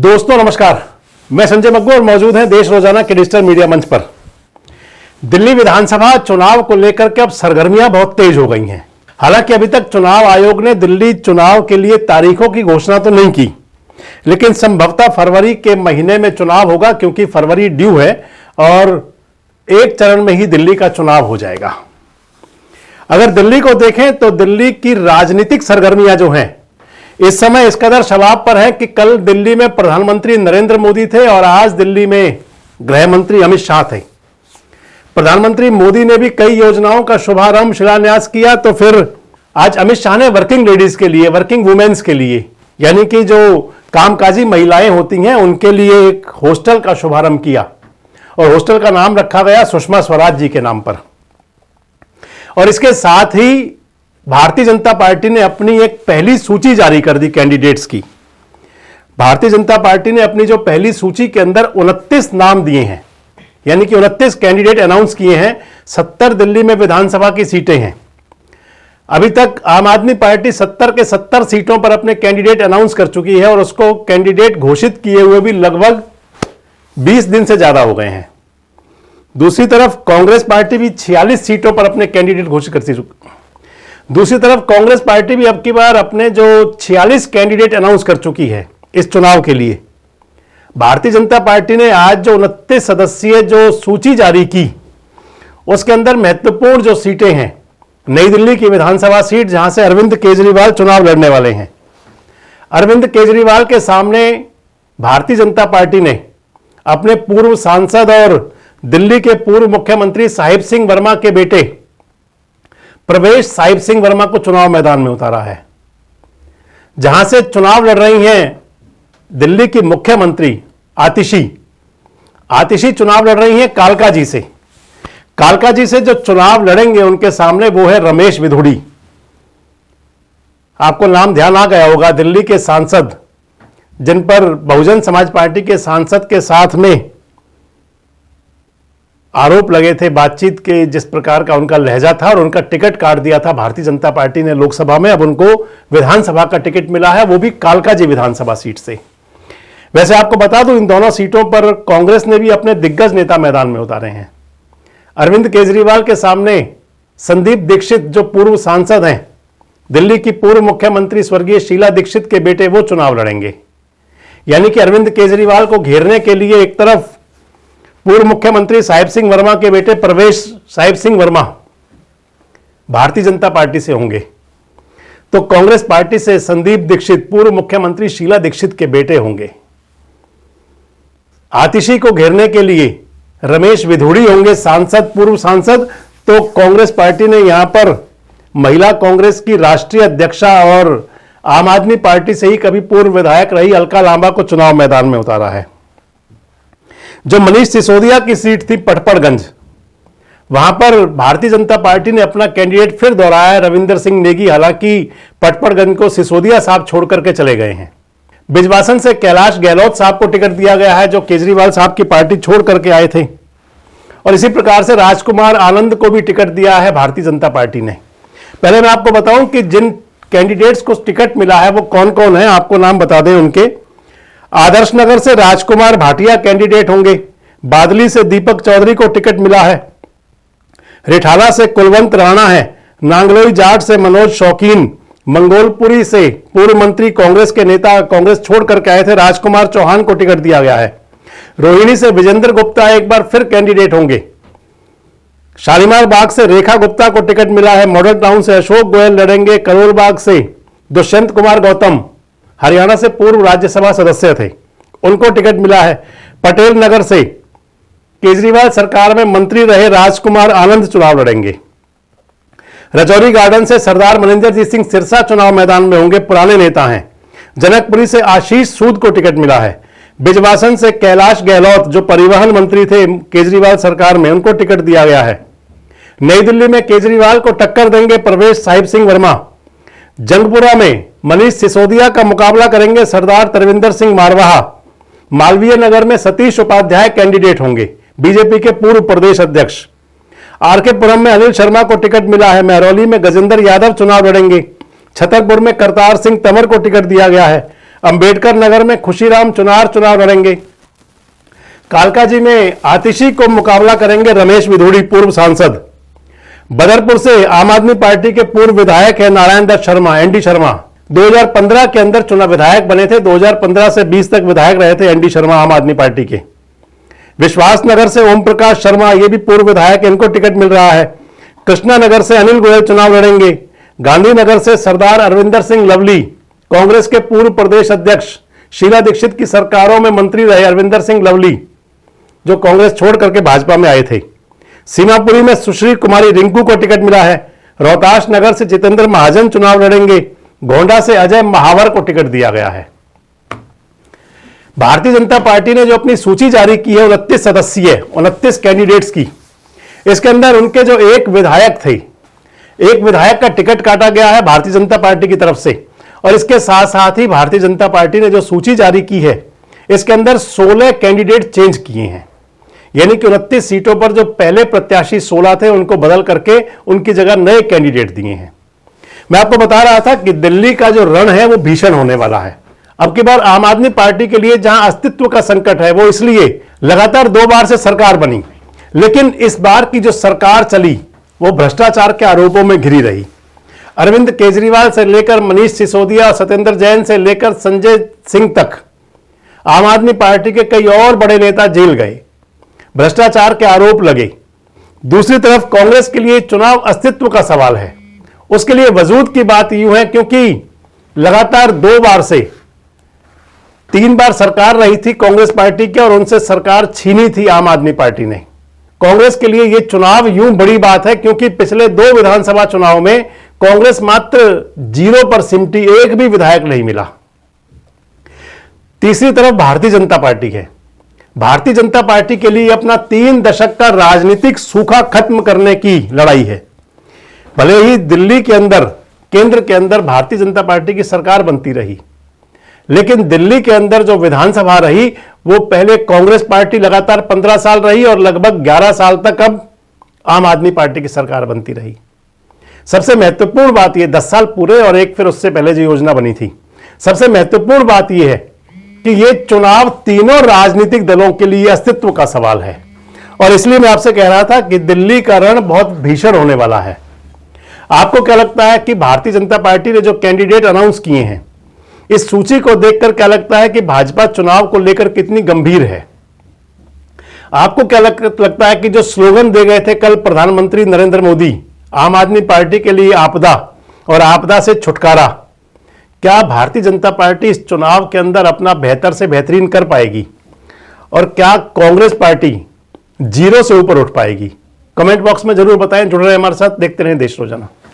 दोस्तों नमस्कार, मैं संजय मग्गू और मौजूद हैं देश रोजाना के डिजिटल मीडिया मंच पर। दिल्ली विधानसभा चुनाव को लेकर के अब सरगर्मियां बहुत तेज हो गई हैं। हालांकि अभी तक चुनाव आयोग ने दिल्ली चुनाव के लिए तारीखों की घोषणा तो नहीं की, लेकिन संभवतः फरवरी के महीने में चुनाव होगा, क्योंकि फरवरी ड्यू है और एक चरण में ही दिल्ली का चुनाव हो जाएगा। अगर दिल्ली को देखें तो दिल्ली की राजनीतिक सरगर्मियां जो हैं इस समय इस कदर शबाब पर है कि कल दिल्ली में प्रधानमंत्री नरेंद्र मोदी थे और आज दिल्ली में गृह मंत्री अमित शाह थे। प्रधानमंत्री मोदी ने भी कई योजनाओं का शुभारंभ शिलान्यास किया, तो फिर आज अमित शाह ने वर्किंग लेडीज के लिए, वर्किंग वुमेन्स के लिए, यानी कि जो कामकाजी महिलाएं होती हैं उनके लिए एक हॉस्टल का शुभारंभ किया और हॉस्टल का नाम रखा गया सुषमा स्वराज जी के नाम पर। और इसके साथ ही भारतीय जनता पार्टी ने अपनी एक पहली सूची जारी कर दी कैंडिडेट्स की। भारतीय जनता पार्टी ने अपनी जो पहली सूची के अंदर 29 नाम दिए हैं, यानी कि 29 कैंडिडेट अनाउंस किए हैं। 70 दिल्ली में विधानसभा की सीटें हैं। अभी तक आम आदमी पार्टी 70 के 70 सीटों पर अपने कैंडिडेट अनाउंस कर चुकी है और उसको कैंडिडेट घोषित किए हुए भी लगभग 20 दिन से ज्यादा हो गए हैं। दूसरी तरफ कांग्रेस पार्टी भी 46 सीटों पर अपने कैंडिडेट घोषित कर चुकी। दूसरी तरफ कांग्रेस पार्टी भी अब की बार अपने जो 46 कैंडिडेट अनाउंस कर चुकी है इस चुनाव के लिए। भारतीय जनता पार्टी ने आज जो 29 सदस्यीय जो सूची जारी की उसके अंदर महत्वपूर्ण जो सीटें हैं, नई दिल्ली की विधानसभा सीट जहां से अरविंद केजरीवाल चुनाव लड़ने वाले हैं। अरविंद केजरीवाल के सामने भारतीय जनता पार्टी ने अपने पूर्व सांसद और दिल्ली के पूर्व मुख्यमंत्री साहिब सिंह वर्मा के बेटे प्रवेश साहिब सिंह वर्मा को चुनाव मैदान में उतारा है। जहां से चुनाव लड़ रही हैं दिल्ली की मुख्यमंत्री आतिशी चुनाव लड़ रही हैं कालका जी से। कालका जी से जो चुनाव लड़ेंगे उनके सामने वो है रमेश विधुड़ी। आपको नाम ध्यान आ गया होगा, दिल्ली के सांसद जिन पर बहुजन समाज पार्टी के सांसद के साथ में आरोप लगे थे बातचीत के, जिस प्रकार का उनका लहजा था और उनका टिकट काट दिया था भारतीय जनता पार्टी ने लोकसभा में। अब उनको विधानसभा का टिकट मिला है, वो भी कालका जी विधानसभा सीट से। वैसे आपको बता दूं, इन दोनों सीटों पर कांग्रेस ने भी अपने दिग्गज नेता मैदान में उतारे हैं। अरविंद केजरीवाल के सामने संदीप दीक्षित जो पूर्व सांसद हैं, दिल्ली की पूर्व मुख्यमंत्री स्वर्गीय शीला दीक्षित के बेटे, वो चुनाव लड़ेंगे। यानी कि अरविंद केजरीवाल को घेरने के लिए एक तरफ पूर्व मुख्यमंत्री साहिब सिंह वर्मा के बेटे प्रवेश साहिब सिंह वर्मा भारतीय जनता पार्टी से होंगे, तो कांग्रेस पार्टी से संदीप दीक्षित पूर्व मुख्यमंत्री शीला दीक्षित के बेटे होंगे। आतिशी को घेरने के लिए रमेश विधुड़ी होंगे सांसद, पूर्व सांसद। तो कांग्रेस पार्टी ने यहां पर महिला कांग्रेस की राष्ट्रीय अध्यक्षा और आम आदमी पार्टी से ही कभी पूर्व विधायक रही अलका लांबा को चुनाव मैदान में उतारा है। जो मनीष सिसोदिया की सीट थी पटपड़गंज, वहां पर भारतीय जनता पार्टी ने अपना कैंडिडेट फिर दोहराया है, रविंदर सिंह नेगी। हालांकि पटपड़गंज को सिसोदिया साहब छोड़ करके चले गए हैं। बिजवासन से कैलाश गहलोत साहब को टिकट दिया गया है, जो केजरीवाल साहब की पार्टी छोड़ करके आए थे। और इसी प्रकार से राजकुमार आनंद को भी टिकट दिया है भारतीय जनता पार्टी ने। पहले मैं आपको बताऊं कि जिन कैंडिडेट्स को टिकट मिला है वो कौन कौन है, आपको नाम बता दें उनके। आदर्श नगर से राजकुमार भाटिया कैंडिडेट होंगे। बादली से दीपक चौधरी को टिकट मिला है। रिठाला से कुलवंत राणा है। नांगलोई जाट से मनोज शौकीन। मंगोलपुरी से पूर्व मंत्री कांग्रेस के नेता, कांग्रेस छोड़ करके आए थे, राजकुमार चौहान को टिकट दिया गया है। रोहिणी से विजेंद्र गुप्ता एक बार फिर कैंडिडेट होंगे। शालीमार बाग से रेखा गुप्ता को टिकट मिला है। मॉडल टाउन से अशोक गोयल लड़ेंगे। करोल बाग से दुष्यंत कुमार गौतम हरियाणा से पूर्व राज्यसभा सदस्य थे, उनको टिकट मिला है। पटेल नगर से केजरीवाल सरकार में मंत्री रहे राजकुमार आनंद चुनाव लड़ेंगे। रजौरी गार्डन से सरदार मनिंदरजीत सिंह सिरसा चुनाव मैदान में होंगे, पुराने नेता हैं। जनकपुरी से आशीष सूद को टिकट मिला है। बिजवासन से कैलाश गहलोत जो परिवहन मंत्री थे केजरीवाल सरकार में, उनको टिकट दिया गया है। नई दिल्ली में केजरीवाल को टक्कर देंगे प्रवेश साहिब सिंह वर्मा। जंगपुरा में मनीष सिसोदिया का मुकाबला करेंगे सरदार तरविंदर सिंह मारवाहा। मालवीय नगर में सतीश उपाध्याय कैंडिडेट होंगे, बीजेपी के पूर्व प्रदेश अध्यक्ष। आरके पुरम में अनिल शर्मा को टिकट मिला है। महरौली में गजेंद्र यादव चुनाव लड़ेंगे। छतरपुर में करतार सिंह तंवर को टिकट दिया गया है। अंबेडकर नगर में खुशीराम चुनार चुनाव लड़ेंगे। कालकाजी में आतिशी को मुकाबला करेंगे रमेश विधोड़ी, पूर्व सांसद। बदरपुर से आम आदमी पार्टी के पूर्व विधायक है नारायण दत्त शर्मा, एनडी शर्मा, 2015 के अंदर चुनाव विधायक बने थे। 2015 से 20 तक विधायक रहे थे एनडी शर्मा आम आदमी पार्टी के। विश्वासनगर से ओम प्रकाश शर्मा, ये भी पूर्व विधायक, इनको टिकट मिल रहा है। कृष्णानगर से अनिल गोयल चुनाव लड़ेंगे। गांधीनगर से सरदार अरविंदर सिंह लवली, कांग्रेस के पूर्व प्रदेश अध्यक्ष, शीला दीक्षित की सरकारों में मंत्री रहे अरविंदर सिंह लवली, जो कांग्रेस छोड़ करके भाजपा में आए थे। सीमापुरी में सुश्री कुमारी रिंकू को टिकट मिला है। रोहतास नगर से जितेंद्र महाजन चुनाव लड़ेंगे। गोंडा से अजय महावर को टिकट दिया गया है। भारतीय जनता पार्टी ने जो अपनी सूची जारी की है 29 सदस्यीय, 29 कैंडिडेट्स की, इसके अंदर उनके जो एक विधायक थे, एक विधायक का टिकट काटा गया है भारतीय जनता पार्टी की तरफ से। और इसके साथ साथ ही भारतीय जनता पार्टी ने जो सूची जारी की है, इसके अंदर 16 कैंडिडेट चेंज किए हैं। यानी कि 29 सीटों पर जो पहले प्रत्याशी 16 थे, उनको बदल करके उनकी जगह नए कैंडिडेट दिए हैं। मैं आपको बता रहा था कि दिल्ली का जो रण है वो भीषण होने वाला है। अब की बार आम आदमी पार्टी के लिए जहां अस्तित्व का संकट है, वो इसलिए लगातार 2 बार से सरकार बनी, लेकिन इस बार की जो सरकार चली वो भ्रष्टाचार के आरोपों में घिरी रही। अरविंद केजरीवाल से लेकर मनीष सिसोदिया, सत्येंद्र जैन से लेकर संजय सिंह तक आम आदमी पार्टी के कई और बड़े नेता जेल गए, भ्रष्टाचार के आरोप लगे। दूसरी तरफ कांग्रेस के लिए चुनाव अस्तित्व का सवाल है। उसके लिए वजूद की बात यूं है क्योंकि लगातार 2 बार से 3 बार सरकार रही थी कांग्रेस पार्टी की और उनसे सरकार छीनी थी आम आदमी पार्टी ने। कांग्रेस के लिए यह चुनाव यूं बड़ी बात है क्योंकि पिछले 2 विधानसभा चुनाव में कांग्रेस मात्र 0 पर सिमटी, एक भी विधायक नहीं मिला। तीसरी तरफ भारतीय जनता पार्टी है। भारतीय जनता पार्टी के लिए अपना 3 दशक का राजनीतिक सूखा खत्म करने की लड़ाई है। भले ही दिल्ली के अंदर, केंद्र के अंदर भारतीय जनता पार्टी की सरकार बनती रही, लेकिन दिल्ली के अंदर जो विधानसभा रही वो पहले कांग्रेस पार्टी लगातार 15 साल रही और लगभग 11 साल तक अब आम आदमी पार्टी की सरकार बनती रही। सबसे महत्वपूर्ण बात यह 10 साल पूरे और एक फिर उससे पहले जो योजना बनी थी, सबसे महत्वपूर्ण बात यह है कि यह चुनाव तीनों राजनीतिक दलों के लिए अस्तित्व का सवाल है। और इसलिए मैं आपसे कह रहा था कि दिल्ली का रण बहुत भीषण होने वाला है। आपको क्या लगता है कि भारतीय जनता पार्टी ने जो कैंडिडेट अनाउंस किए हैं, इस सूची को देखकर क्या लगता है कि भाजपा चुनाव को लेकर कितनी गंभीर है? आपको क्या लगता है कि जो स्लोगन दे गए थे कल प्रधानमंत्री नरेंद्र मोदी, आम आदमी पार्टी के लिए आपदा और आपदा से छुटकारा, क्या भारतीय जनता पार्टी इस चुनाव के अंदर अपना बेहतर से बेहतरीन कर पाएगी? और क्या कांग्रेस पार्टी 0 से ऊपर उठ पाएगी? कमेंट बॉक्स में जरूर बताएं। जुड़ रहे हमारे साथ, देखते रहें देश रोजाना।